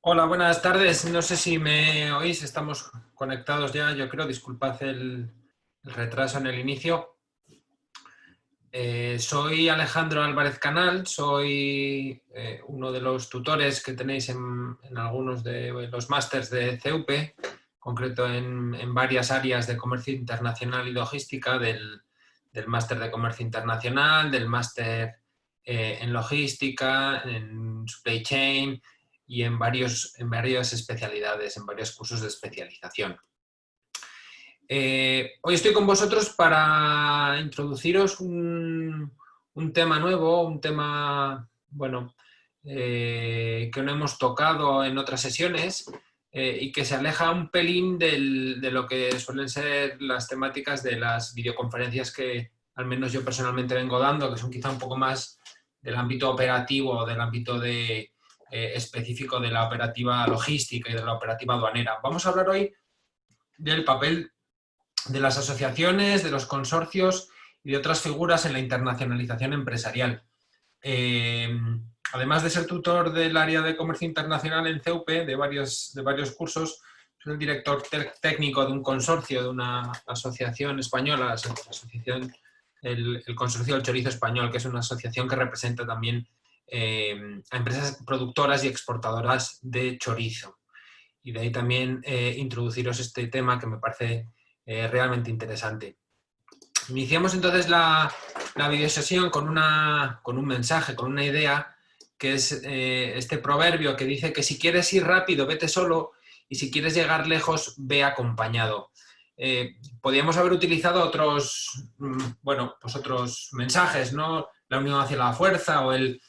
Hola, buenas tardes. No sé si me oís, estamos conectados ya, yo creo. Disculpad el retraso en el inicio. Soy Alejandro Álvarez Canal, soy uno de los tutores que tenéis en algunos de los másters de CUP, concreto en varias áreas de comercio internacional y logística, del máster de comercio internacional, del máster en logística, en supply chain y en varias especialidades, en varios cursos de especialización. Hoy estoy con vosotros para introduciros un tema nuevo, un tema, bueno, que no hemos tocado en otras sesiones y que se aleja un pelín de lo que suelen ser las temáticas de las videoconferencias que al menos yo personalmente vengo dando, que son quizá un poco más del ámbito operativo, del ámbito específico de la operativa logística y de la operativa aduanera. Vamos a hablar hoy del papel de las asociaciones, de los consorcios y de otras figuras en la internacionalización empresarial. Además de ser tutor del área de comercio internacional en CUP, de varios cursos, soy el director técnico de un consorcio, de una asociación española, el Consorcio del Chorizo Español, que es una asociación que representa también a empresas productoras y exportadoras de chorizo. Y de ahí también introduciros este tema que me parece realmente interesante. Iniciamos entonces la videosesión con un mensaje, con una idea, que es este proverbio que dice que si quieres ir rápido, vete solo, y si quieres llegar lejos, ve acompañado. Podríamos haber utilizado otros mensajes, ¿no? La unión hacia la fuerza o el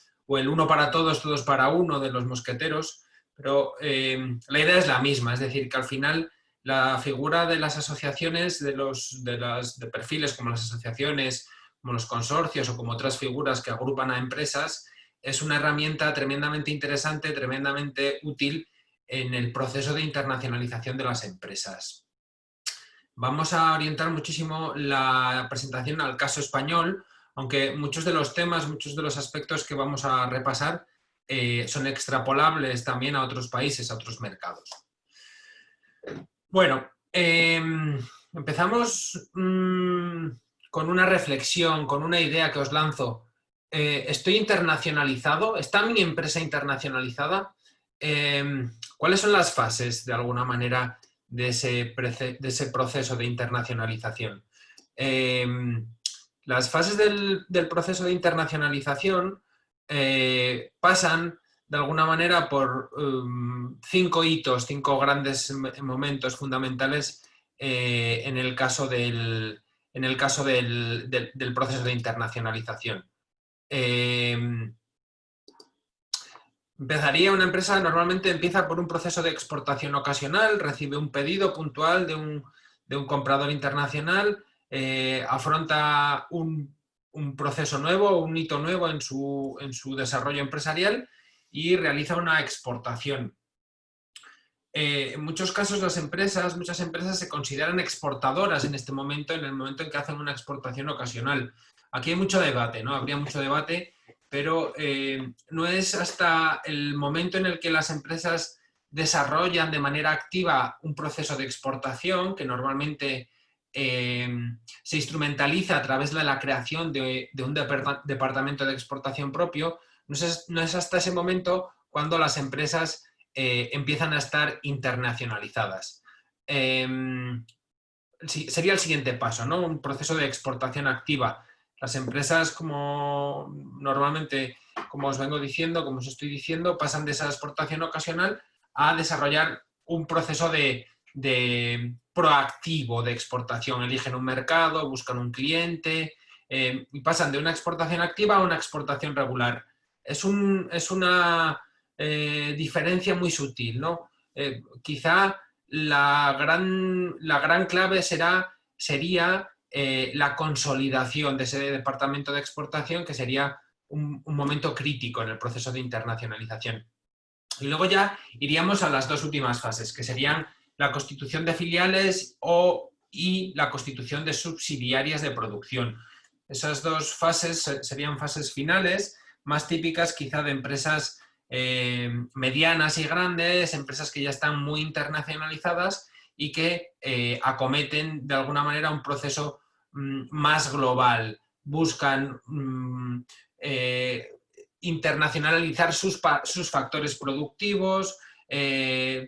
uno para todos, todos para uno de los mosqueteros, pero la idea es la misma, es decir, que al final la figura de las asociaciones, de perfiles como las asociaciones, como los consorcios o como otras figuras que agrupan a empresas, es una herramienta tremendamente interesante, tremendamente útil en el proceso de internacionalización de las empresas. Vamos a orientar muchísimo la presentación al caso español, aunque muchos de los temas, muchos de los aspectos que vamos a repasar son extrapolables también a otros países, a otros mercados. Bueno, empezamos con una reflexión, con una idea que os lanzo. ¿Estoy internacionalizado? ¿Está mi empresa internacionalizada? ¿Cuáles son las fases, de alguna manera, de ese proceso de internacionalización? Las fases del proceso de internacionalización pasan de alguna manera por 5 hitos, 5 grandes momentos fundamentales en el caso del proceso de internacionalización. Una empresa normalmente empieza por un proceso de exportación ocasional, recibe un pedido puntual de un comprador internacional, afronta un proceso nuevo, un hito nuevo en su desarrollo empresarial y realiza una exportación. En muchos casos muchas empresas se consideran exportadoras en este momento, en el momento en que hacen una exportación ocasional. Aquí hay mucho debate, ¿no? Habría mucho debate, pero no es hasta el momento en el que las empresas desarrollan de manera activa un proceso de exportación, que normalmente se instrumentaliza a través de la creación de un departamento de exportación propio. No es hasta ese momento cuando las empresas empiezan a estar internacionalizadas. Sería el siguiente paso, ¿no? Un proceso de exportación activa. Las empresas, como normalmente, como os vengo diciendo, como os estoy diciendo, pasan de esa exportación ocasional a desarrollar un proceso de proactivo de exportación. Eligen un mercado, buscan un cliente y pasan de una exportación activa a una exportación regular. es una diferencia muy sutil, ¿no? Quizá la gran clave sería la consolidación de ese departamento de exportación, que sería un momento crítico en el proceso de internacionalización. Y luego ya iríamos a las dos últimas fases, que serían la constitución de filiales y la constitución de subsidiarias de producción. Esas dos fases serían fases finales, más típicas quizá de empresas medianas y grandes, empresas que ya están muy internacionalizadas y que acometen de alguna manera un proceso más global. Buscan internacionalizar sus factores productivos,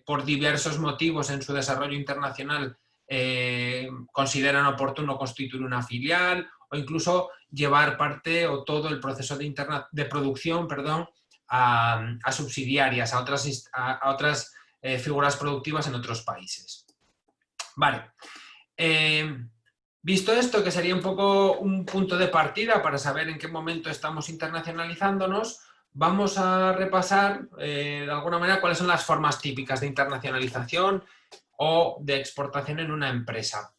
por diversos motivos en su desarrollo internacional consideran oportuno constituir una filial o incluso llevar parte o todo el proceso de producción, perdón, a subsidiarias, a otras figuras productivas en otros países. Vale. Visto esto, que sería un poco un punto de partida para saber en qué momento estamos internacionalizándonos, vamos a repasar de alguna manera cuáles son las formas típicas de internacionalización o de exportación en una empresa.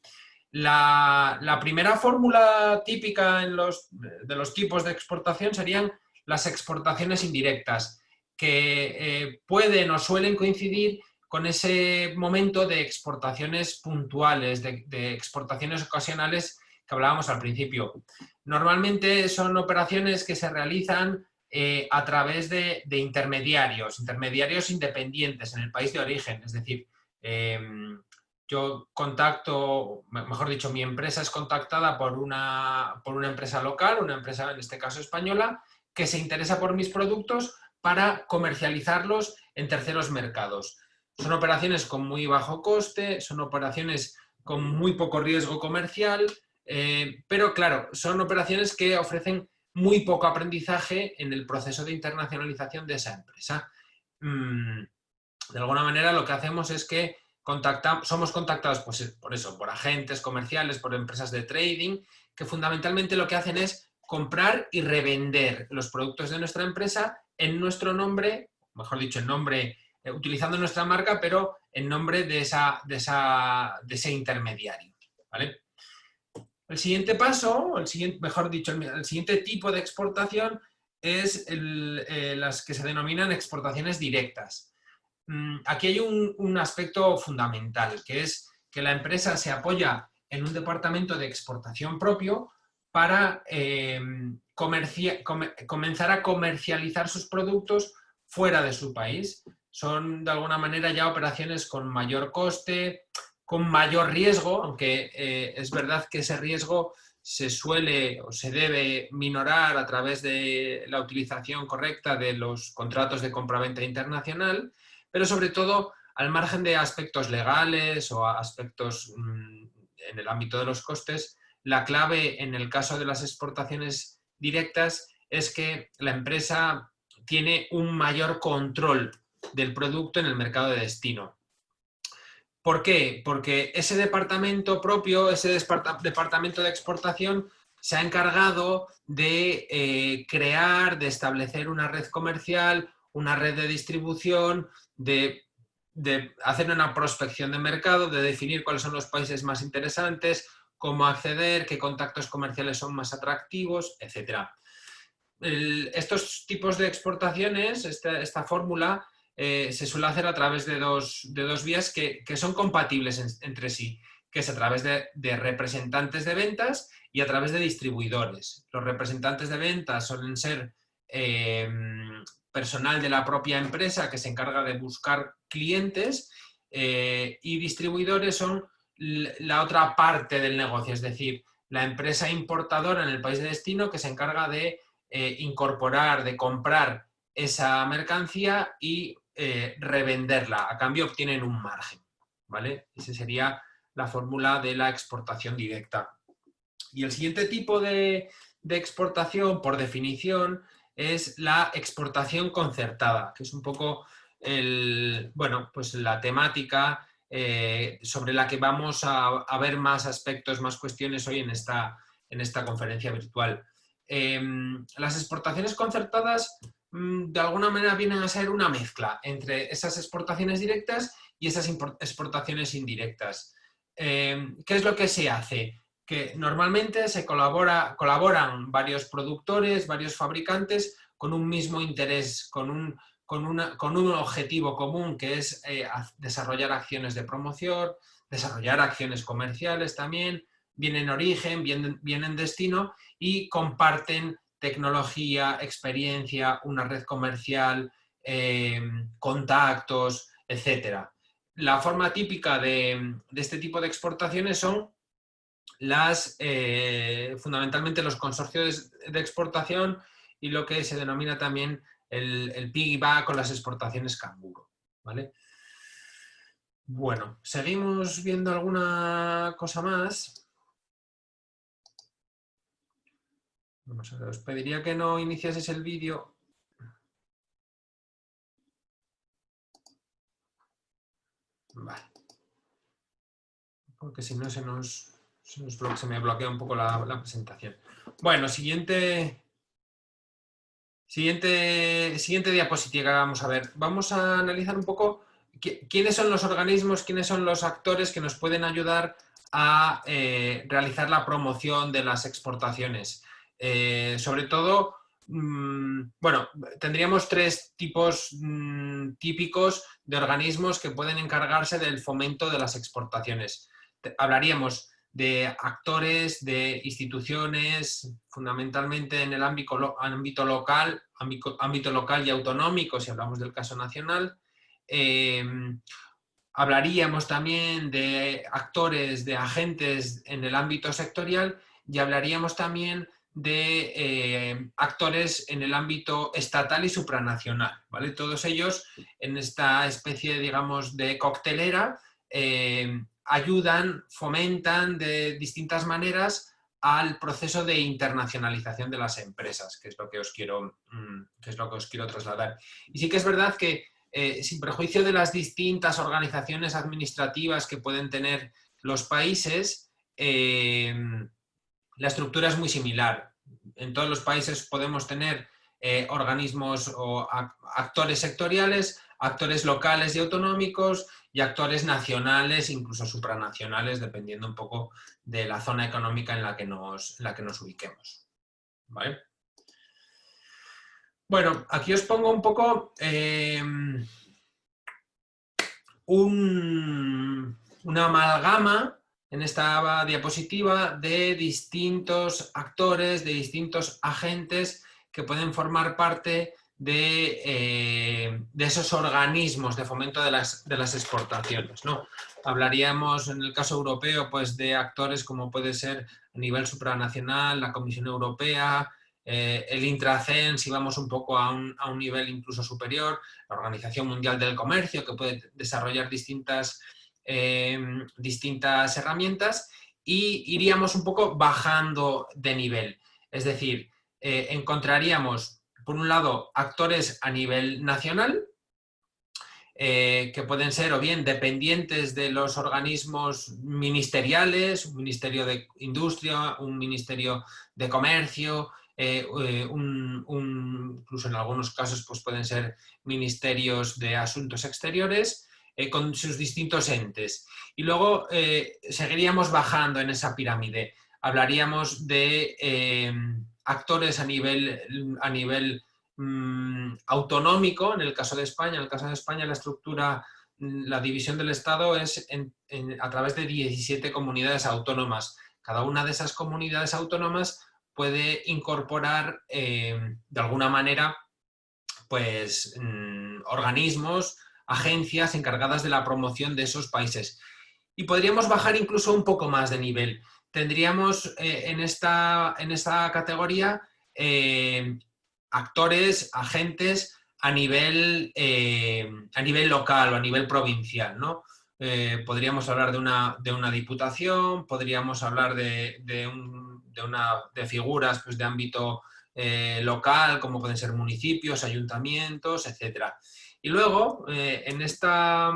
La primera fórmula típica de los tipos de exportación serían las exportaciones indirectas, que pueden o suelen coincidir con ese momento de exportaciones puntuales, de exportaciones ocasionales que hablábamos al principio. Normalmente son operaciones que se realizan a través de intermediarios independientes en el país de origen, es decir, yo contacto, mejor dicho, mi empresa es contactada por una empresa local, una empresa en este caso española, que se interesa por mis productos para comercializarlos en terceros mercados. Son operaciones con muy bajo coste, son operaciones con muy poco riesgo comercial, pero claro, son operaciones que ofrecen muy poco aprendizaje en el proceso de internacionalización de esa empresa. De alguna manera lo que hacemos es que somos contactados pues, por agentes comerciales, por empresas de trading, que fundamentalmente lo que hacen es comprar y revender los productos de nuestra empresa en nuestro nombre, mejor dicho, en nombre, utilizando nuestra marca, pero en nombre de ese intermediario, ¿vale? El siguiente paso, mejor dicho, el siguiente tipo de exportación es las que se denominan exportaciones directas. Aquí hay un aspecto fundamental, que es que la empresa se apoya en un departamento de exportación propio para comenzar a comercializar sus productos fuera de su país. Son de alguna manera ya operaciones con mayor coste, con mayor riesgo, aunque es verdad que ese riesgo se suele o se debe minorar a través de la utilización correcta de los contratos de compraventa internacional, pero sobre todo al margen de aspectos legales o aspectos en el ámbito de los costes, la clave en el caso de las exportaciones directas es que la empresa tiene un mayor control del producto en el mercado de destino. ¿Por qué? Porque ese departamento propio, ese departamento de exportación, se ha encargado de crear, de establecer una red comercial, una red de distribución, de hacer una prospección de mercado, de definir cuáles son los países más interesantes, cómo acceder, qué contactos comerciales son más atractivos, etc. Estos tipos de exportaciones, esta fórmula, se suele hacer a través de dos vías que son compatibles entre sí, que es a través de representantes de ventas y a través de distribuidores. Los representantes de ventas suelen ser personal de la propia empresa que se encarga de buscar clientes y distribuidores son la otra parte del negocio, es decir, la empresa importadora en el país de destino que se encarga de incorporar, de comprar esa mercancía y revenderla. A cambio obtienen un margen, ¿vale? Esa sería la fórmula de la exportación directa. Y el siguiente tipo de exportación, por definición, es la exportación concertada, que es un poco pues la temática sobre la que vamos a ver más aspectos, más cuestiones hoy en esta conferencia virtual. Las exportaciones concertadas de alguna manera vienen a ser una mezcla entre esas exportaciones directas y esas exportaciones indirectas. ¿Qué es lo que se hace? Que normalmente se colaboran varios productores, varios fabricantes con un mismo interés, con un objetivo común, que es desarrollar acciones de promoción, desarrollar acciones comerciales también, bien en origen, bien en destino, y comparten tecnología, experiencia, una red comercial, contactos, etc. La forma típica de este tipo de exportaciones son fundamentalmente los consorcios de exportación y lo que se denomina también el piggyback o las exportaciones canguro, ¿vale? Bueno, seguimos viendo alguna cosa más. Vamos a ver, os pediría que no iniciaseis el vídeo. Vale. Porque si no se me bloquea un poco la presentación. Bueno, siguiente diapositiva vamos a ver. Vamos a analizar un poco quiénes son los organismos, quiénes son los actores que nos pueden ayudar a realizar la promoción de las exportaciones. Sobre todo, bueno, tendríamos tres tipos típicos de organismos que pueden encargarse del fomento de las exportaciones. Hablaríamos de actores, de instituciones, fundamentalmente en el ámbito local y autonómico, si hablamos del caso nacional. Hablaríamos también de actores, de agentes en el ámbito sectorial, y hablaríamos también de actores en el ámbito estatal y supranacional, ¿vale? Todos ellos en esta especie, digamos, de coctelera ayudan, fomentan de distintas maneras al proceso de internacionalización de las empresas, que es lo que os quiero trasladar. Y sí que es verdad que sin perjuicio de las distintas organizaciones administrativas que pueden tener los países, la estructura es muy similar. En todos los países podemos tener organismos o actores sectoriales, actores locales y autonómicos y actores nacionales, incluso supranacionales, dependiendo un poco de la zona económica en la que nos ubiquemos. ¿Vale? Bueno, aquí os pongo un poco una amalgama en esta diapositiva de distintos actores, de distintos agentes que pueden formar parte de esos organismos de fomento de las exportaciones, ¿no? Hablaríamos en el caso europeo pues, de actores como puede ser a nivel supranacional, la Comisión Europea, el Intracen, si vamos un poco a un nivel incluso superior, la Organización Mundial del Comercio, que puede desarrollar distintas herramientas, y iríamos un poco bajando de nivel. Es decir, encontraríamos, por un lado, actores a nivel nacional, que pueden ser o bien dependientes de los organismos ministeriales, un ministerio de industria, un ministerio de comercio, incluso en algunos casos pues pueden ser ministerios de asuntos exteriores, con sus distintos entes. Y luego seguiríamos bajando en esa pirámide. Hablaríamos de actores a nivel autonómico, en el caso de España. En el caso de España la estructura, la división del Estado es a través de 17 comunidades autónomas. Cada una de esas comunidades autónomas puede incorporar de alguna manera pues, organismos, agencias encargadas de la promoción de esos países. Y podríamos bajar incluso un poco más de nivel. Tendríamos en esta categoría actores, agentes a nivel local o a nivel provincial, ¿no? Podríamos hablar de una diputación, podríamos hablar de figuras pues, de ámbito local, como pueden ser municipios, ayuntamientos, etc. Y luego, en esta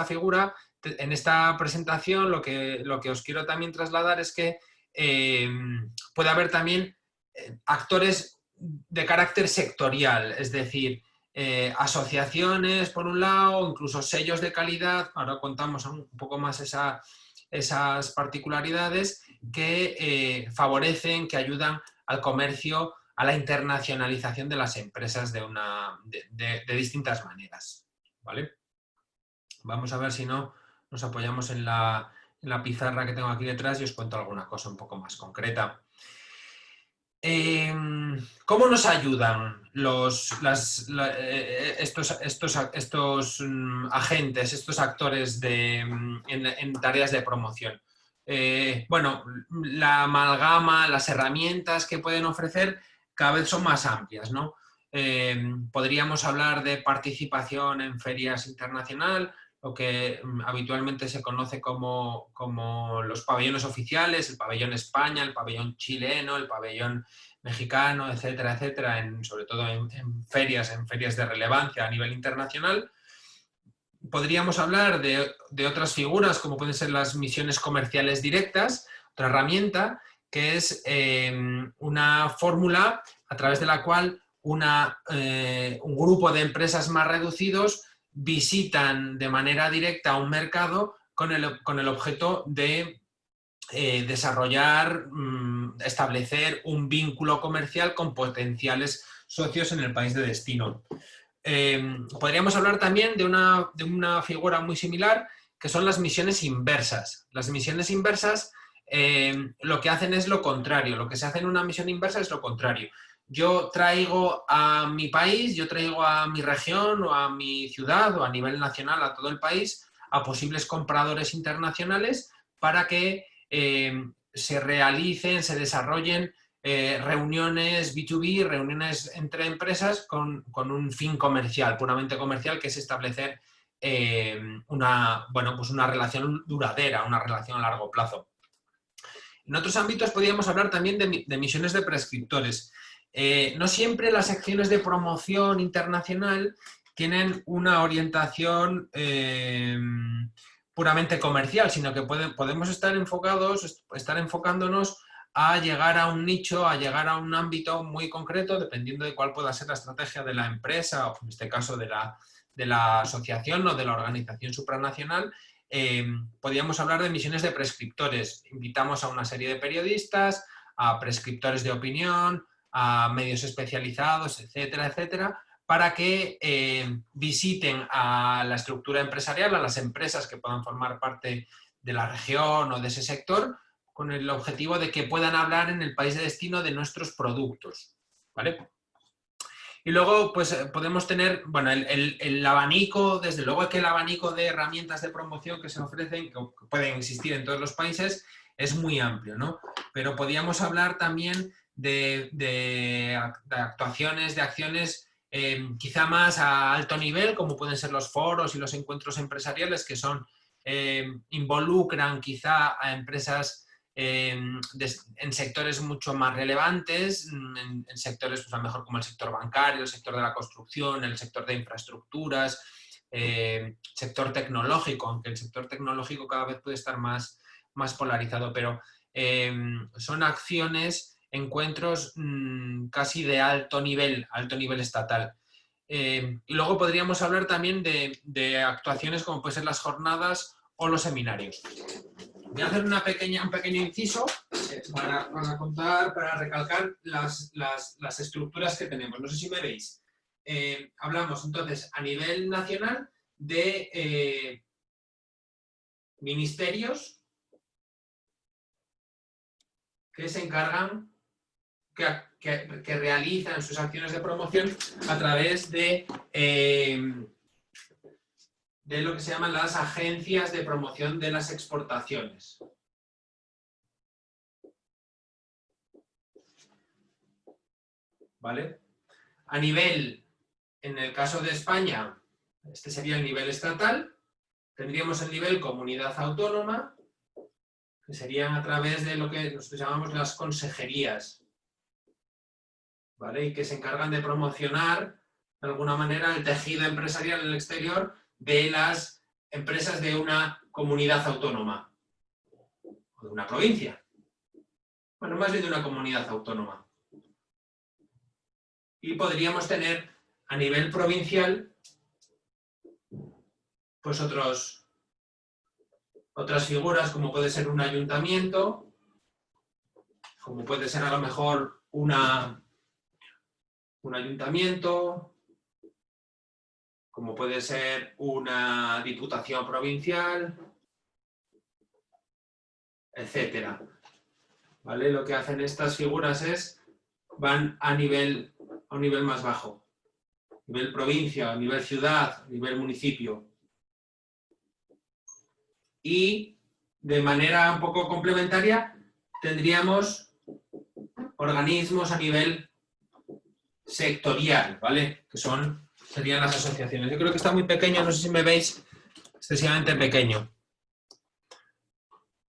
figura, en esta presentación, lo que os quiero también trasladar es que puede haber también actores de carácter sectorial, es decir, asociaciones por un lado, incluso sellos de calidad, ahora contamos un poco más esas particularidades que favorecen, que ayudan al comercio, a la internacionalización de las empresas de distintas maneras, ¿vale? Vamos a ver si no nos apoyamos en la pizarra que tengo aquí detrás y os cuento alguna cosa un poco más concreta. ¿Cómo nos ayudan estos agentes, estos actores en tareas de promoción? Bueno, la amalgama, las herramientas que pueden ofrecer cada vez son más amplias, ¿no? Podríamos hablar de participación en ferias internacionales, lo que habitualmente se conoce como los pabellones oficiales, el pabellón España, el pabellón chileno, el pabellón mexicano, etcétera, etcétera, sobre todo en ferias de relevancia a nivel internacional. Podríamos hablar de otras figuras, como pueden ser las misiones comerciales directas, otra herramienta, que es una fórmula a través de la cual un grupo de empresas más reducidos visitan de manera directa un mercado con el objeto de desarrollar, establecer un vínculo comercial con potenciales socios en el país de destino. Podríamos hablar también de una figura muy similar, que son las misiones inversas. Las misiones inversas lo que hacen es lo contrario, lo que se hace en una misión inversa es lo contrario. Yo traigo a mi país, yo traigo a mi región o a mi ciudad o a nivel nacional a todo el país a posibles compradores internacionales para que se realicen, se desarrollen reuniones B2B, reuniones entre empresas con un fin comercial, puramente comercial, que es establecer una relación duradera, una relación a largo plazo. En otros ámbitos podríamos hablar también de misiones de prescriptores. No siempre las acciones de promoción internacional tienen una orientación puramente comercial, sino que podemos estar enfocándonos a llegar a un nicho, a llegar a un ámbito muy concreto, dependiendo de cuál pueda ser la estrategia de la empresa, o en este caso de la asociación o de la organización supranacional. Podríamos hablar de misiones de prescriptores. Invitamos a una serie de periodistas, a prescriptores de opinión, a medios especializados, etcétera, etcétera, para que visiten a la estructura empresarial, a las empresas que puedan formar parte de la región o de ese sector, con el objetivo de que puedan hablar en el país de destino de nuestros productos, ¿vale? Y luego, pues podemos tener, bueno, el abanico, desde luego que el abanico de herramientas de promoción que se ofrecen, que pueden existir en todos los países, es muy amplio, ¿no? Pero podríamos hablar también de actuaciones, de acciones quizá más a alto nivel, como pueden ser los foros y los encuentros empresariales, que involucran quizá a empresas en sectores mucho más relevantes, en sectores pues a lo mejor como el sector bancario, el sector de la construcción, el sector de infraestructuras, sector tecnológico, aunque el sector tecnológico cada vez puede estar más polarizado, pero son acciones, encuentros casi de alto nivel estatal. Y luego podríamos hablar también de actuaciones como pueden ser las jornadas o los seminarios. Voy a hacer un pequeño inciso para contar, para recalcar las estructuras que tenemos. No sé si me veis. Hablamos entonces a nivel nacional de ministerios que se encargan, que realizan sus acciones de promoción a través de lo que se llaman las agencias de promoción de las exportaciones. ¿Vale? A nivel, en el caso de España, este sería el nivel estatal, tendríamos el nivel comunidad autónoma, que serían a través de lo que nosotros llamamos las consejerías, ¿vale? Y que se encargan de promocionar, de alguna manera, el tejido empresarial en el exterior de las empresas de una comunidad autónoma o de una provincia. Bueno, más bien de una comunidad autónoma. Y podríamos tener a nivel provincial pues otras figuras, como puede ser un ayuntamiento, como puede ser a lo mejor un ayuntamiento, como puede ser una diputación provincial, etcétera. ¿Vale? Lo que hacen estas figuras es, van a un nivel más bajo. Nivel provincia, nivel ciudad, nivel municipio. Y de manera un poco complementaria tendríamos organismos a nivel sectorial, ¿vale? Que serían las asociaciones. Yo creo que está muy pequeño, no sé si me veis, excesivamente pequeño.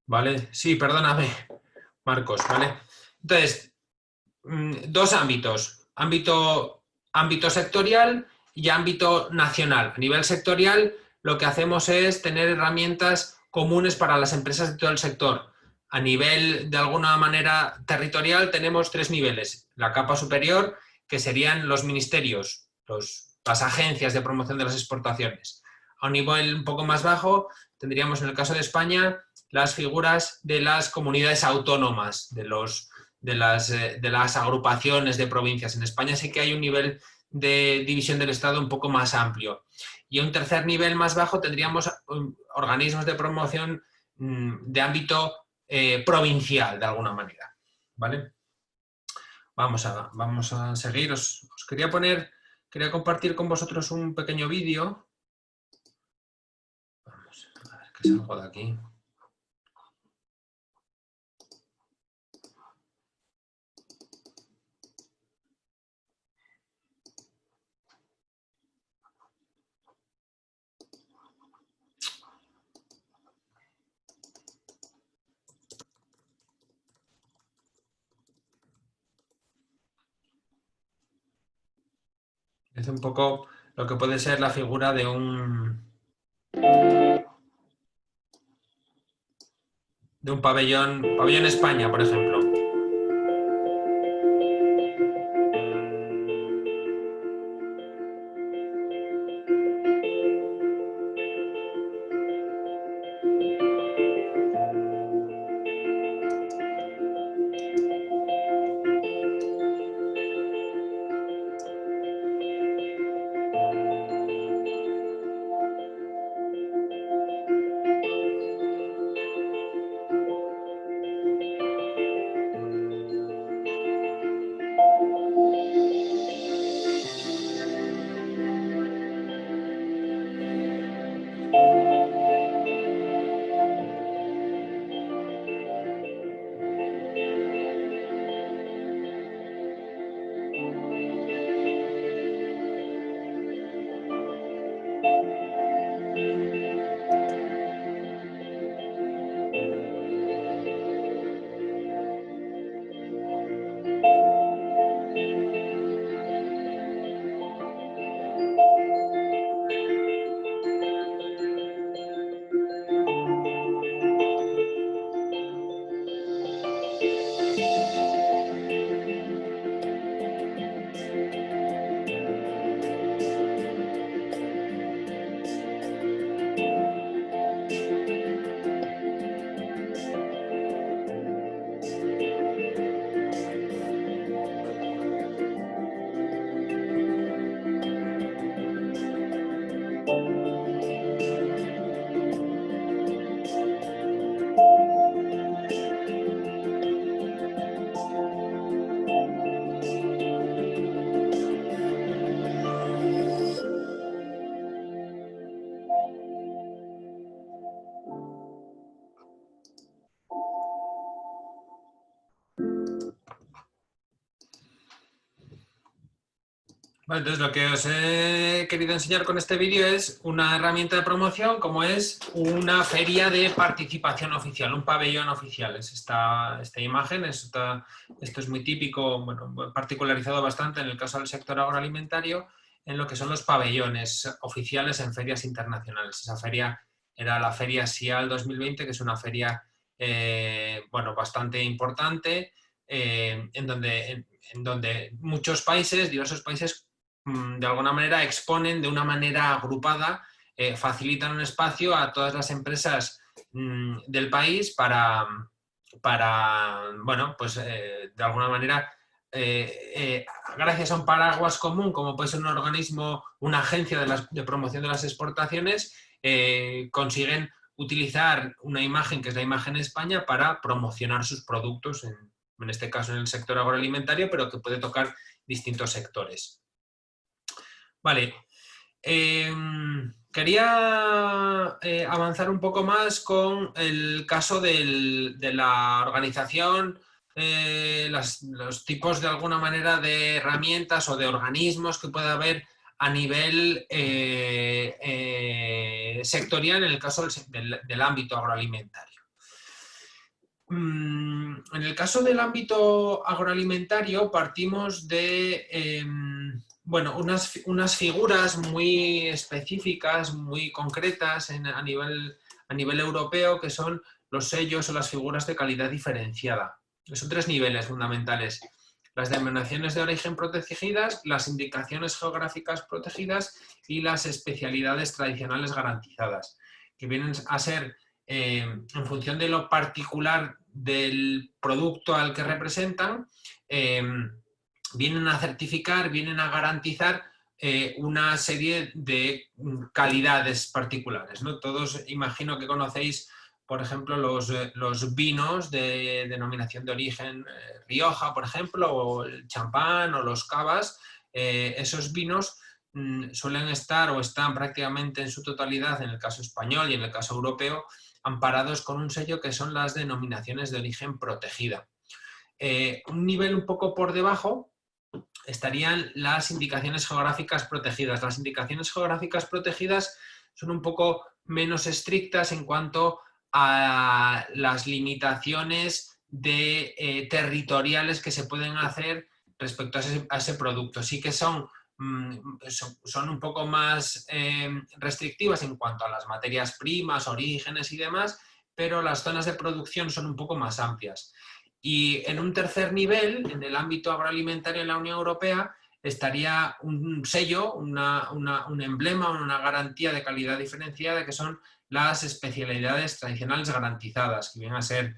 ¿Vale? Sí, perdóname, Marcos, ¿vale? Entonces, dos ámbitos. Ámbito sectorial y ámbito nacional. A nivel sectorial, lo que hacemos es tener herramientas comunes para las empresas de todo el sector. A nivel, de alguna manera, territorial, tenemos 3 niveles. La capa superior, que serían los ministerios, las agencias de promoción de las exportaciones. A un nivel un poco más bajo, tendríamos, en el caso de España, las figuras de las comunidades autónomas, de las agrupaciones de provincias. En España sí que hay un nivel de división del Estado un poco más amplio. Y a un tercer nivel más bajo tendríamos organismos de promoción de ámbito provincial, de alguna manera. ¿Vale? Vamos a seguir. Os quería compartir con vosotros un pequeño vídeo. Vamos a ver que salgo de aquí. Es un poco lo que puede ser la figura de un pabellón España, por ejemplo. Vale, entonces lo que os he querido enseñar con este vídeo es una herramienta de promoción, como es una feria de participación oficial, un pabellón oficial. Es esta imagen, esto es muy típico, bueno, particularizado bastante en el caso del sector agroalimentario, en lo que son los pabellones oficiales en ferias internacionales. Esa feria era la Feria SIAL 2020, que es una feria bueno, bastante importante, en donde muchos países, diversos países, de alguna manera exponen de una manera agrupada, facilitan un espacio a todas las empresas del país para bueno, pues de alguna manera, gracias a un paraguas común, como puede ser un organismo, una agencia de promoción de las exportaciones, consiguen utilizar una imagen que es la imagen España para promocionar sus productos, en este caso en el sector agroalimentario, pero que puede tocar distintos sectores. Vale. Quería avanzar un poco más con el caso de la organización, los tipos de alguna manera de herramientas o de organismos que pueda haber a nivel sectorial en el caso del ámbito agroalimentario. En el caso del ámbito agroalimentario partimos de bueno, unas figuras muy específicas, muy concretas a nivel europeo, que son los sellos o las figuras de calidad diferenciada. Son 3 niveles fundamentales: las denominaciones de origen protegidas, las indicaciones geográficas protegidas y las especialidades tradicionales garantizadas, que vienen a ser, en función de lo particular del producto al que representan, vienen a certificar, vienen a garantizar una serie de calidades particulares, ¿no? Todos imagino que conocéis, por ejemplo, los vinos de denominación de origen Rioja, por ejemplo, o el champán o los cavas. Esos vinos suelen estar o están prácticamente en su totalidad, en el caso español y en el caso europeo, amparados con un sello que son las denominaciones de origen protegida. Un nivel un poco por debajo estarían las indicaciones geográficas protegidas. Las indicaciones geográficas protegidas son un poco menos estrictas en cuanto a las limitaciones territoriales que se pueden hacer respecto a ese producto. Sí que son un poco más restrictivas en cuanto a las materias primas, orígenes y demás, pero las zonas de producción son un poco más amplias. Y en un tercer nivel, en el ámbito agroalimentario en la Unión Europea, estaría un sello, un emblema, una garantía de calidad diferenciada, que son las especialidades tradicionales garantizadas, que vienen a ser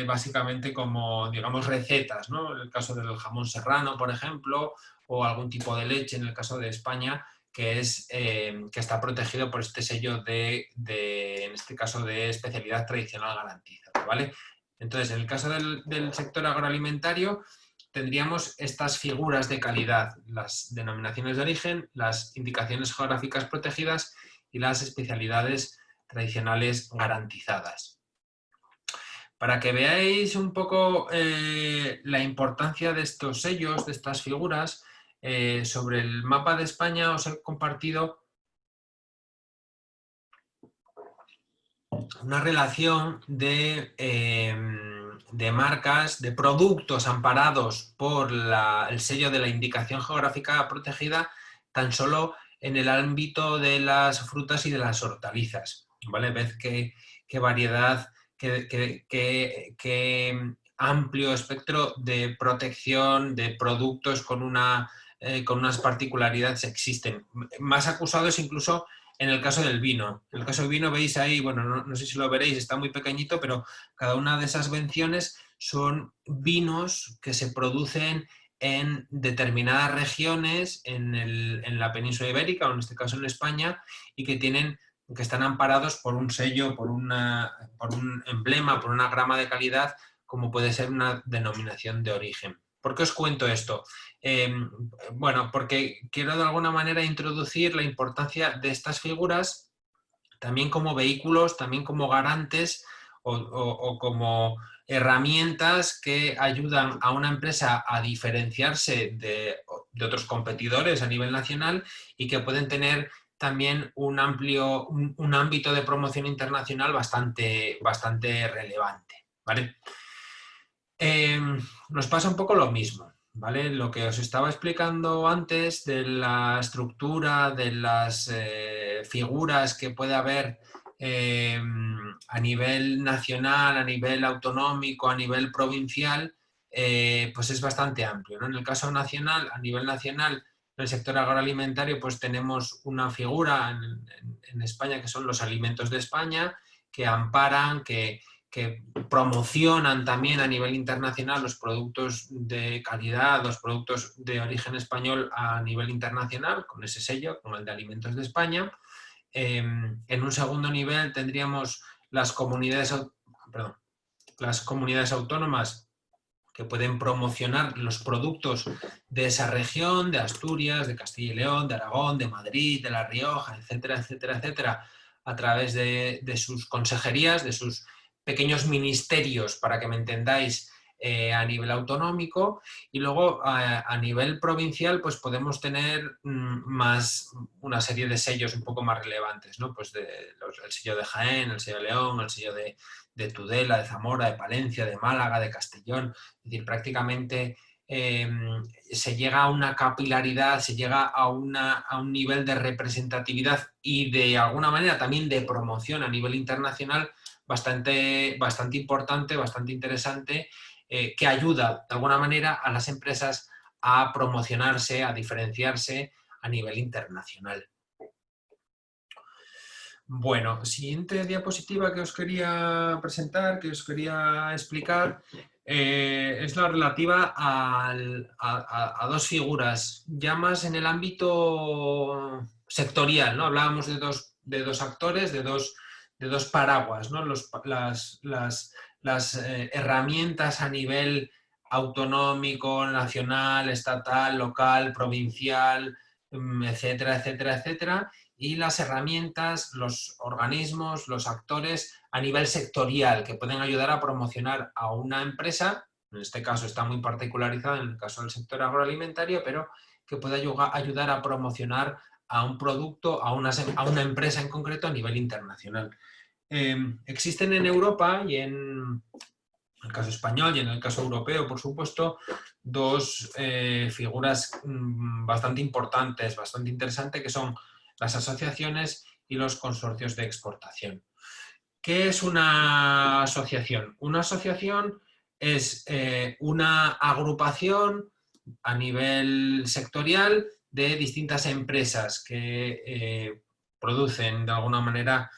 básicamente como, digamos, recetas, ¿no? En el caso del jamón serrano, por ejemplo, o algún tipo de leche en el caso de España, que está protegido por este sello en este caso, de especialidad tradicional garantizada, ¿vale? Entonces, en el caso del sector agroalimentario, tendríamos estas figuras de calidad: las denominaciones de origen, las indicaciones geográficas protegidas y las especialidades tradicionales garantizadas. Para que veáis un poco la importancia de estos sellos, de estas figuras, sobre el mapa de España os he compartido una relación de marcas, de productos amparados por el sello de la indicación geográfica protegida, tan solo en el ámbito de las frutas y de las hortalizas, ¿vale? Ves qué variedad, qué amplio espectro de protección de productos con unas particularidades existen. Más acusados incluso en el caso del vino. En el caso del vino veis ahí, bueno, no sé si lo veréis, está muy pequeñito, pero cada una de esas menciones son vinos que se producen en determinadas regiones en la península ibérica, o en este caso en España, y que están amparados por un sello, por un emblema, por una grama de calidad, como puede ser una denominación de origen. ¿Por qué os cuento esto? Bueno, porque quiero de alguna manera introducir la importancia de estas figuras también como vehículos, también como garantes o como herramientas que ayudan a una empresa a diferenciarse de otros competidores a nivel nacional, y que pueden tener también un ámbito de promoción internacional bastante relevante, ¿vale? Nos pasa un poco lo mismo, ¿vale? Lo que os estaba explicando antes de la estructura, de las figuras que puede haber a nivel nacional, a nivel autonómico, a nivel provincial, pues es bastante amplio, ¿no? En el caso nacional, a nivel nacional, en el sector agroalimentario, pues tenemos una figura en España que son los Alimentos de España, que amparan, que promocionan también a nivel internacional los productos de calidad, los productos de origen español a nivel internacional, con ese sello, con el de Alimentos de España. En un segundo nivel tendríamos las comunidades autónomas que pueden promocionar los productos de esa región, de Asturias, de Castilla y León, de Aragón, de Madrid, de La Rioja, etcétera, etcétera, etcétera, a través de sus consejerías, de sus pequeños ministerios, para que me entendáis, a nivel autonómico. Y luego a nivel provincial pues podemos tener una serie de sellos un poco más relevantes, ¿no? Pues el sello de Jaén, el sello de León, el sello de Tudela, de Zamora, de Palencia, de Málaga, de Castellón. Es decir, prácticamente se llega a una capilaridad, se llega a un nivel de representatividad y de alguna manera también de promoción a nivel internacional bastante importante, bastante interesante, que ayuda de alguna manera a las empresas a promocionarse, a diferenciarse a nivel internacional. Bueno, siguiente diapositiva que os quería presentar, que os quería explicar, es la relativa a dos figuras, ya más en el ámbito sectorial, ¿no? Hablábamos de dos actores, de dos paraguas, ¿no? Las herramientas a nivel autonómico, nacional, estatal, local, provincial, etcétera, etcétera, etcétera, y las herramientas, los organismos, los actores a nivel sectorial que pueden ayudar a promocionar a una empresa, en este caso está muy particularizado en el caso del sector agroalimentario, pero que puede ayudar a promocionar a un producto, a una empresa en concreto a nivel internacional. Existen en Europa y en el caso español y en el caso europeo, por supuesto, dos figuras bastante importantes, bastante interesantes, que son las asociaciones y los consorcios de exportación. ¿Qué es una asociación? Una asociación es una agrupación a nivel sectorial de distintas empresas que producen de alguna manera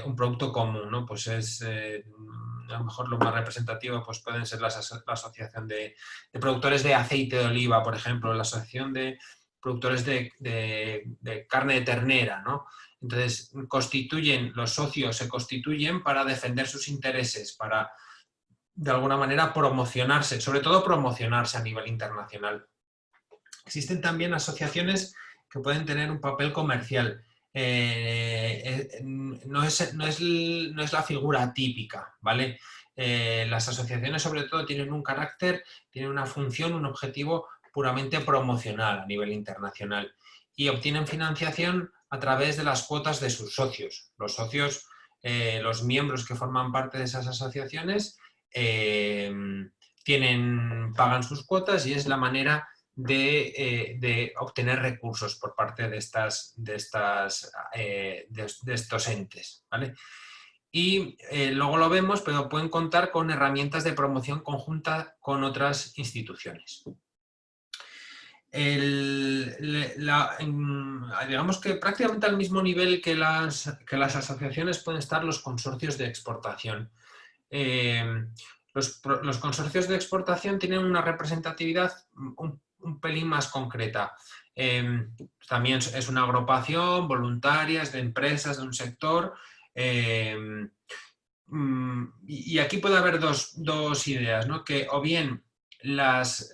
un producto común, ¿no? Pues a lo mejor lo más representativo pues pueden ser la asociación de productores de aceite de oliva, por ejemplo, la asociación de productores de carne de ternera, ¿no? Entonces, los socios se constituyen para defender sus intereses, para, de alguna manera, promocionarse, sobre todo promocionarse a nivel internacional. Existen también asociaciones que pueden tener un papel comercial. No es la figura típica, ¿vale? Las asociaciones, sobre todo, tienen un carácter, tienen una función, un objetivo puramente promocional a nivel internacional y obtienen financiación a través de las cuotas de sus socios. Los socios, los miembros que forman parte de esas asociaciones, pagan sus cuotas y es la manera de obtener recursos por parte de estos entes, ¿vale? Y luego lo vemos, pero pueden contar con herramientas de promoción conjunta con otras instituciones. Digamos que prácticamente al mismo nivel que las asociaciones pueden estar los consorcios de exportación. Los consorcios de exportación tienen una representatividad un pelín más concreta. También es una agrupación voluntaria de empresas de un sector. Y aquí puede haber dos ideas, ¿no? Que o bien las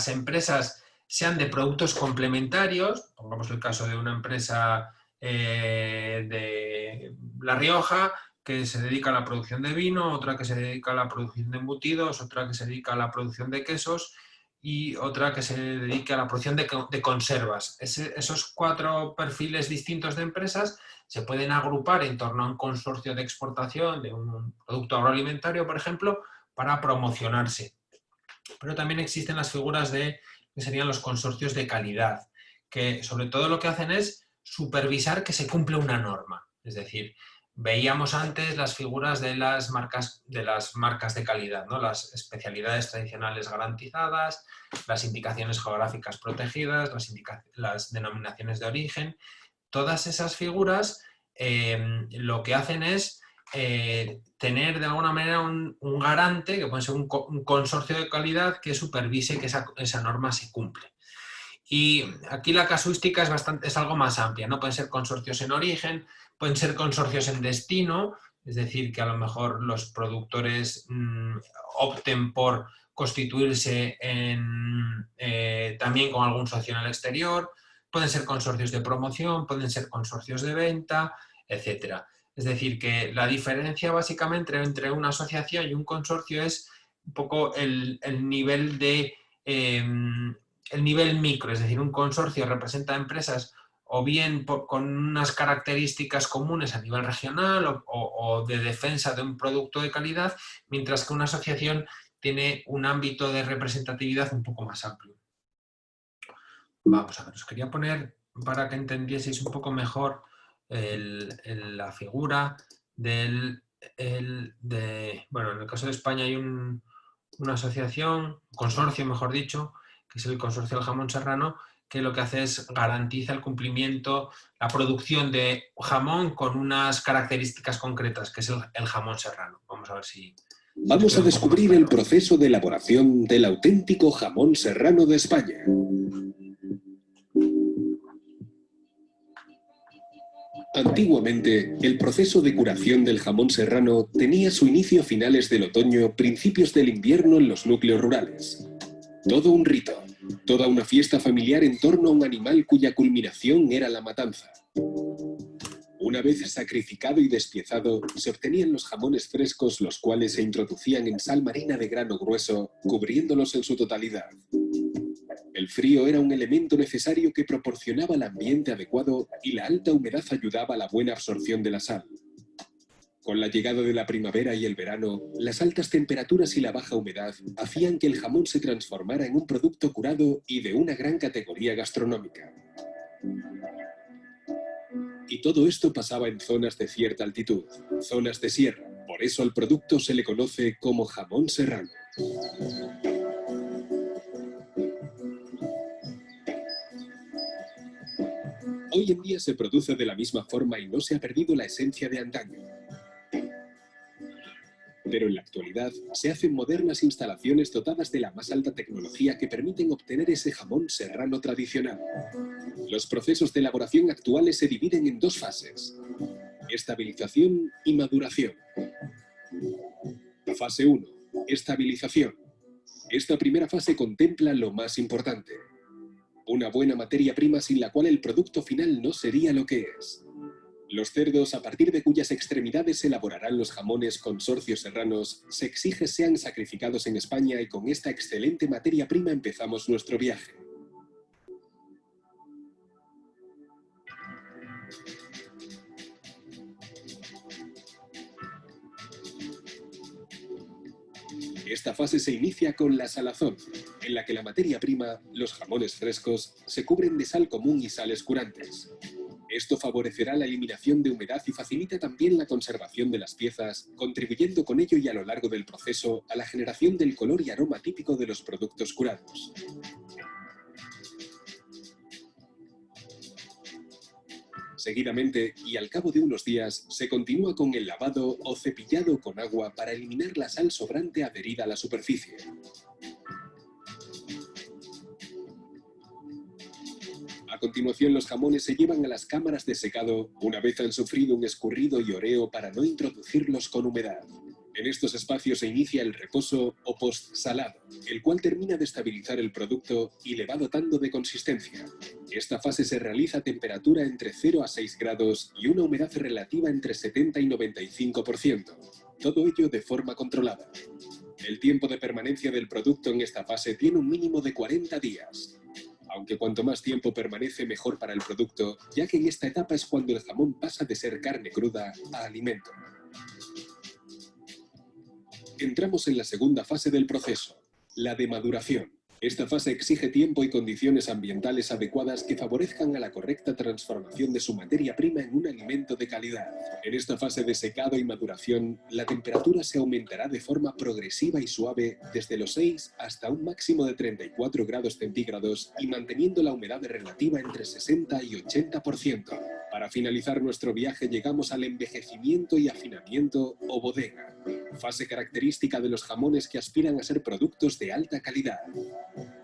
empresas sean de productos complementarios, pongamos el caso de una empresa de La Rioja que se dedica a la producción de vino, otra que se dedica a la producción de embutidos, otra que se dedica a la producción de quesos y otra que se dedica a la producción de conservas. Esos cuatro perfiles distintos de empresas se pueden agrupar en torno a un consorcio de exportación de un producto agroalimentario, por ejemplo, para promocionarse. Pero también existen las figuras que serían los consorcios de calidad, que sobre todo lo que hacen es supervisar que se cumple una norma. Es decir, Veíamos antes las figuras de las marcas de calidad, ¿no? Las especialidades tradicionales garantizadas, las indicaciones geográficas protegidas, las denominaciones de origen. Todas esas figuras lo que hacen es tener de alguna manera un garante, que puede ser un consorcio de calidad, que supervise que esa norma se cumple. Y aquí la casuística es algo más amplia, ¿no? Pueden ser consorcios en origen, pueden ser consorcios en destino, es decir, que a lo mejor los productores opten por constituirse también con algún socio en el exterior, pueden ser consorcios de promoción, pueden ser consorcios de venta, etc. Es decir, que la diferencia básicamente entre una asociación y un consorcio es un poco el nivel de... el nivel micro, es decir, un consorcio representa empresas o bien con unas características comunes a nivel regional o de defensa de un producto de calidad, mientras que una asociación tiene un ámbito de representatividad un poco más amplio. Vamos a ver, os quería poner para que entendieseis un poco mejor la figura bueno, en el caso de España hay una asociación, consorcio mejor dicho, que es el Consorcio del Jamón Serrano, que lo que hace es garantiza el cumplimiento, la producción de jamón con unas características concretas, que es el jamón serrano. Vamos a ver si... Vamos a descubrir el proceso de elaboración del auténtico jamón serrano de España. Antiguamente, el proceso de curación del jamón serrano tenía su inicio a finales del otoño, principios del invierno en los núcleos rurales. Todo un rito, toda una fiesta familiar en torno a un animal cuya culminación era la matanza. Una vez sacrificado y despiezado, se obtenían los jamones frescos, los cuales se introducían en sal marina de grano grueso, cubriéndolos en su totalidad. El frío era un elemento necesario que proporcionaba el ambiente adecuado y la alta humedad ayudaba a la buena absorción de la sal. Con la llegada de la primavera y el verano, las altas temperaturas y la baja humedad hacían que el jamón se transformara en un producto curado y de una gran categoría gastronómica. Y todo esto pasaba en zonas de cierta altitud, zonas de sierra. Por eso al producto se le conoce como jamón serrano. Hoy en día se produce de la misma forma y no se ha perdido la esencia de antaño. Pero en la actualidad se hacen modernas instalaciones dotadas de la más alta tecnología que permiten obtener ese jamón serrano tradicional. Los procesos de elaboración actuales se dividen en dos fases: estabilización y maduración. Fase 1. Estabilización. Esta primera fase contempla lo más importante: una buena materia prima sin la cual el producto final no sería lo que es. Los cerdos, a partir de cuyas extremidades se elaborarán los jamones consorcios serranos, se exige sean sacrificados en España y con esta excelente materia prima empezamos nuestro viaje. Esta fase se inicia con la salazón, en la que la materia prima, los jamones frescos, se cubren de sal común y sales curantes. Esto favorecerá la eliminación de humedad y facilita también la conservación de las piezas, contribuyendo con ello y a lo largo del proceso a la generación del color y aroma típico de los productos curados. Seguidamente, y al cabo de unos días, se continúa con el lavado o cepillado con agua para eliminar la sal sobrante adherida a la superficie. A continuación, los jamones se llevan a las cámaras de secado una vez han sufrido un escurrido y oreo para no introducirlos con humedad. En estos espacios se inicia el reposo o post-salado, el cual termina de estabilizar el producto y le va dotando de consistencia. Esta fase se realiza a temperatura entre 0 a 6 grados y una humedad relativa entre 70 y 95%. Todo ello de forma controlada. El tiempo de permanencia del producto en esta fase tiene un mínimo de 40 días. Aunque cuanto más tiempo permanece, mejor para el producto, ya que en esta etapa es cuando el jamón pasa de ser carne cruda a alimento. Entramos en la segunda fase del proceso, la de maduración. Esta fase exige tiempo y condiciones ambientales adecuadas que favorezcan a la correcta transformación de su materia prima en un alimento de calidad. En esta fase de secado y maduración, la temperatura se aumentará de forma progresiva y suave desde los 6 hasta un máximo de 34 grados centígrados y manteniendo la humedad relativa entre 60 y 80%. Para finalizar nuestro viaje llegamos al envejecimiento y afinamiento o bodega, fase característica de los jamones que aspiran a ser productos de alta calidad.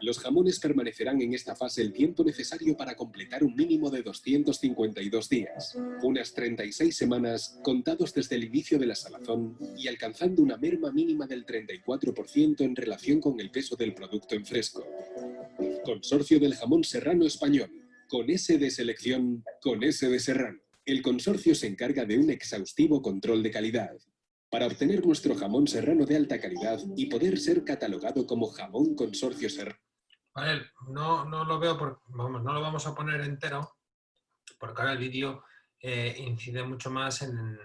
Los jamones permanecerán en esta fase el tiempo necesario para completar un mínimo de 252 días, unas 36 semanas contados desde el inicio de la salazón y alcanzando una merma mínima del 34% en relación con el peso del producto en fresco. Consorcio del Jamón Serrano Español. Con S de selección, con S de Serrano. El consorcio se encarga de un exhaustivo control de calidad para obtener nuestro jamón serrano de alta calidad y poder ser catalogado como jamón consorcio serrano. Vale, no lo veo, no lo vamos a poner entero, porque ahora el vídeo incide mucho más en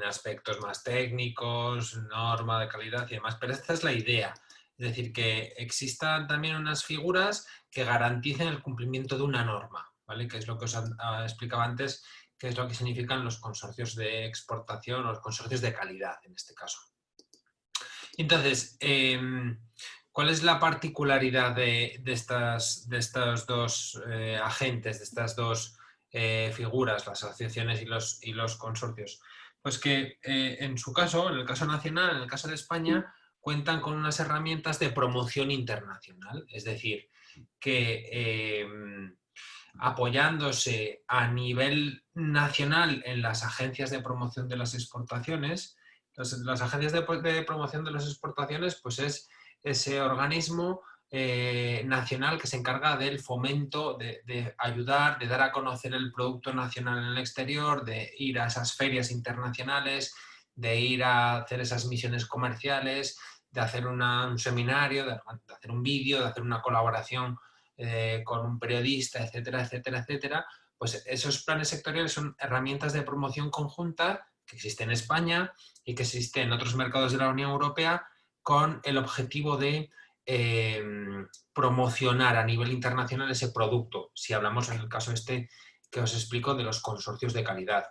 aspectos más técnicos, norma de calidad y demás, pero esta es la idea. Es decir, que existan también unas figuras que garanticen el cumplimiento de una norma, ¿vale? Que es lo que os explicaba antes, que es lo que significan los consorcios de exportación o los consorcios de calidad, en este caso. Entonces, ¿cuál es la particularidad de estos dos agentes, de estas dos figuras, las asociaciones y los consorcios? Pues que en su caso, en el caso nacional, en el caso de España, cuentan con unas herramientas de promoción internacional, es decir, que apoyándose a nivel nacional en las agencias de promoción de las exportaciones, las agencias de promoción de las exportaciones pues es ese organismo nacional que se encarga del fomento, de ayudar, de dar a conocer el producto nacional en el exterior, de ir a esas ferias internacionales, de ir a hacer esas misiones comerciales, de hacer un seminario, de hacer un vídeo, de hacer una colaboración con un periodista, etcétera, etcétera, etcétera. Pues esos planes sectoriales son herramientas de promoción conjunta que existen en España y que existen en otros mercados de la Unión Europea con el objetivo de promocionar a nivel internacional ese producto, si hablamos en el caso este que os explico de los consorcios de calidad.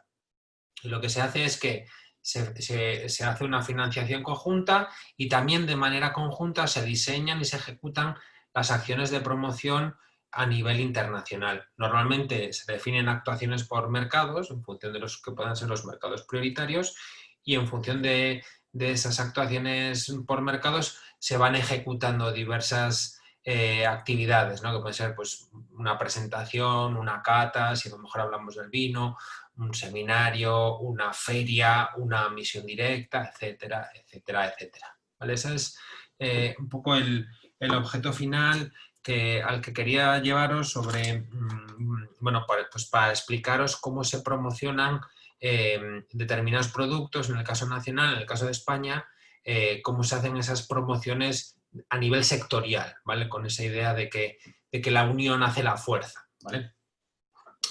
Y lo que se hace es que se hace una financiación conjunta y también de manera conjunta se diseñan y se ejecutan las acciones de promoción a nivel internacional. Normalmente se definen actuaciones por mercados, en función de los que puedan ser los mercados prioritarios, y en función de esas actuaciones por mercados se van ejecutando diversas actividades, ¿no? Que pueden ser pues, una presentación, una cata, si a lo mejor hablamos del vino, un seminario, una feria, una misión directa, etcétera, etcétera, etcétera. ¿Vale? Ese es un poco el objeto final al que quería llevaros sobre, bueno, pues para explicaros cómo se promocionan determinados productos, en el caso nacional, en el caso de España, cómo se hacen esas promociones a nivel sectorial, ¿vale? Con esa idea de que la unión hace la fuerza, ¿vale?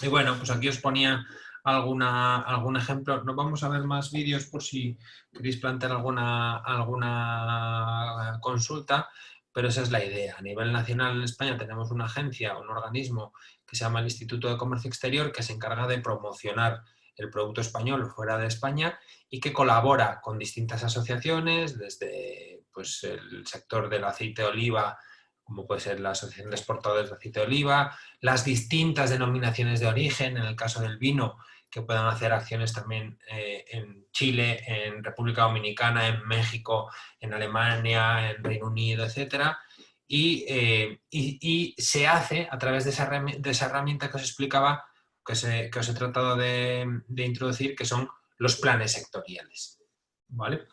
Y bueno, pues aquí os ponía algún ejemplo. No vamos a ver más vídeos por si queréis plantear alguna consulta, pero esa es la idea. A nivel nacional en España tenemos una agencia, un organismo que se llama el Instituto de Comercio Exterior, que se encarga de promocionar el producto español fuera de España y que colabora con distintas asociaciones, desde pues, el sector del aceite de oliva, como puede ser la Asociación de Exportadores de Aceite de Oliva, las distintas denominaciones de origen, en el caso del vino, que puedan hacer acciones también en Chile, en República Dominicana, en México, en Alemania, en Reino Unido, etc. Y se hace a través de esa herramienta que os explicaba, que os he tratado de introducir, que son los planes sectoriales. ¿Vale?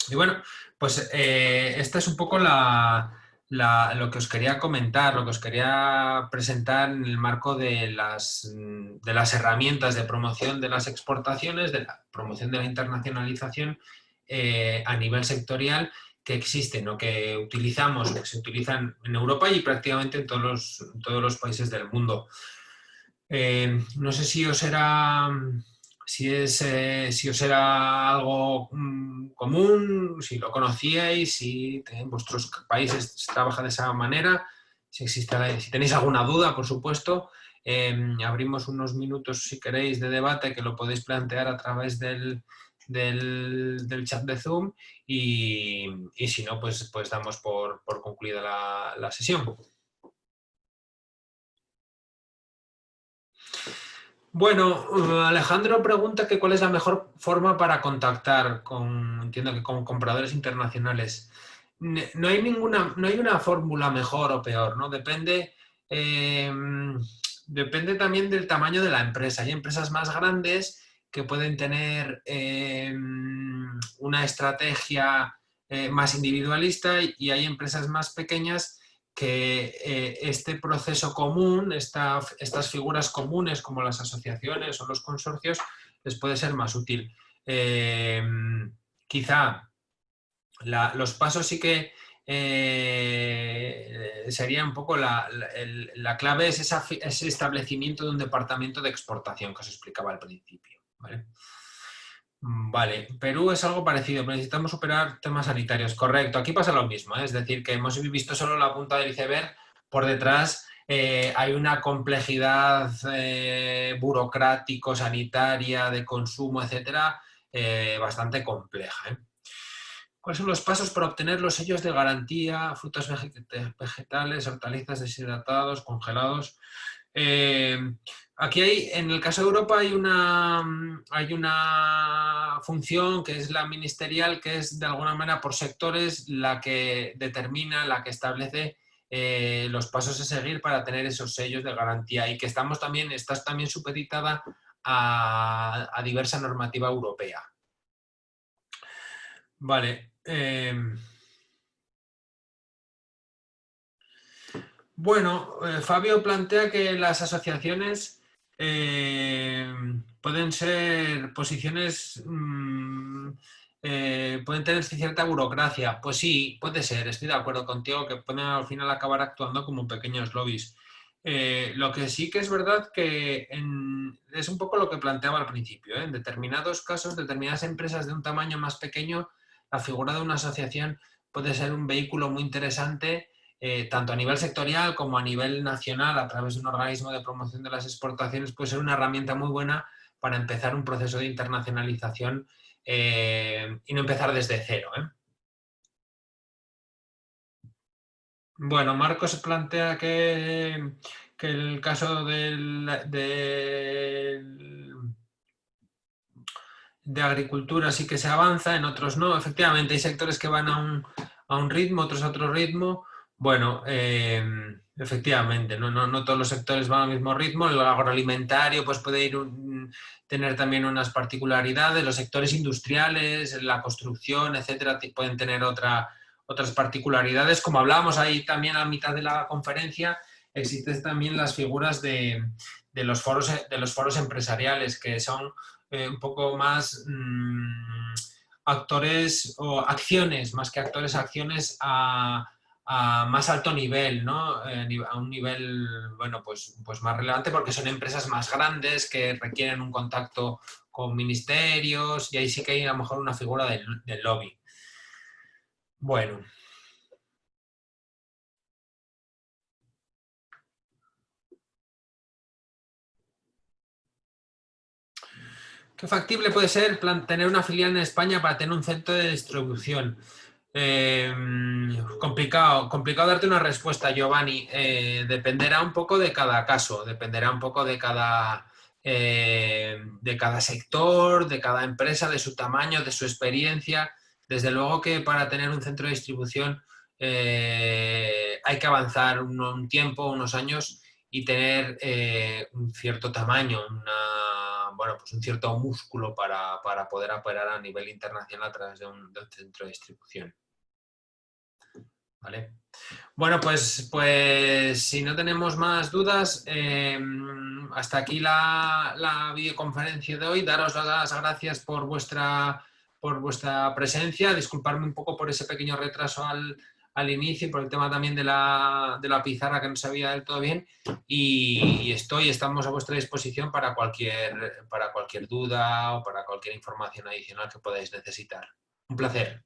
Y bueno, pues esta es un poco lo que os quería comentar, lo que os quería presentar en el marco de las herramientas de promoción de las exportaciones, de la promoción de la internacionalización a nivel sectorial que existen o que utilizamos, que se utilizan en Europa y prácticamente en todos los países del mundo. No sé si os si os era algo común, si lo conocíais, si en vuestros países se trabaja de esa manera, si tenéis alguna duda, por supuesto. Abrimos unos minutos, si queréis, de debate que lo podéis plantear a través del chat de Zoom y si no, pues damos por concluida la sesión. Bueno, Alejandro pregunta que cuál es la mejor forma para contactar entiendo que con compradores internacionales. No hay una fórmula mejor o peor, ¿no? Depende también del tamaño de la empresa. Hay empresas más grandes que pueden tener una estrategia más individualista y hay empresas más pequeñas que este proceso común, estas figuras comunes como las asociaciones o los consorcios, les puede ser más útil. Quizá los pasos sí que sería un poco la clave es ese establecimiento de un departamento de exportación que os explicaba al principio, ¿vale? Vale, Perú es algo parecido, pero necesitamos superar temas sanitarios. Correcto, aquí pasa lo mismo, ¿eh? Es decir, que hemos visto solo la punta del iceberg, por detrás hay una complejidad burocrático, sanitaria, de consumo, etcétera, bastante compleja, ¿eh? ¿Cuáles son los pasos para obtener los sellos de garantía, frutas vegetales, hortalizas deshidratados, congelados? Aquí en el caso de Europa hay una función que es la ministerial, que es de alguna manera por sectores la que determina, la que establece los pasos a seguir para tener esos sellos de garantía y que estás también supeditada a diversa normativa europea. Vale. Bueno, Fabio plantea que las asociaciones pueden ser posiciones, pueden tener cierta burocracia. Pues sí, puede ser, estoy de acuerdo contigo que pueden al final acabar actuando como pequeños lobbies. Lo que sí que es verdad que es un poco lo que planteaba al principio, ¿eh? En determinados casos, determinadas empresas de un tamaño más pequeño, la figura de una asociación puede ser un vehículo muy interesante tanto a nivel sectorial como a nivel nacional, a través de un organismo de promoción de las exportaciones, puede ser una herramienta muy buena para empezar un proceso de internacionalización y no empezar desde cero, ¿eh? Bueno, Marcos plantea que el caso de agricultura sí que se avanza, en otros no. Efectivamente, hay sectores que van a un ritmo, otros a otro ritmo. Bueno, efectivamente, no todos los sectores van al mismo ritmo. El agroalimentario pues, puede tener también unas particularidades. Los sectores industriales, la construcción, etcétera, pueden tener otras particularidades. Como hablábamos ahí también a mitad de la conferencia, existen también las figuras de los foros empresariales, que son un poco más actores o acciones, más que actores, acciones a más alto nivel, ¿no? A un nivel, bueno, pues más relevante porque son empresas más grandes que requieren un contacto con ministerios y ahí sí que hay a lo mejor una figura del lobby. Bueno. ¿Qué factible puede ser tener una filial en España para tener un centro de distribución? Complicado darte una respuesta, Giovanni. Dependerá un poco de cada caso, dependerá un poco de cada sector, de cada empresa, de su tamaño, de su experiencia. Desde luego que para tener un centro de distribución hay que avanzar un tiempo, unos años y tener un cierto tamaño, pues un cierto músculo para poder operar a nivel internacional a través de un centro de distribución. ¿Vale? Bueno, pues si no tenemos más dudas, hasta aquí la videoconferencia de hoy. Daros las gracias por vuestra presencia. Disculparme un poco por ese pequeño retraso al al inicio y por el tema también de la pizarra que no sabía del todo bien y estamos a vuestra disposición para cualquier duda o para cualquier información adicional que podáis necesitar. Un placer.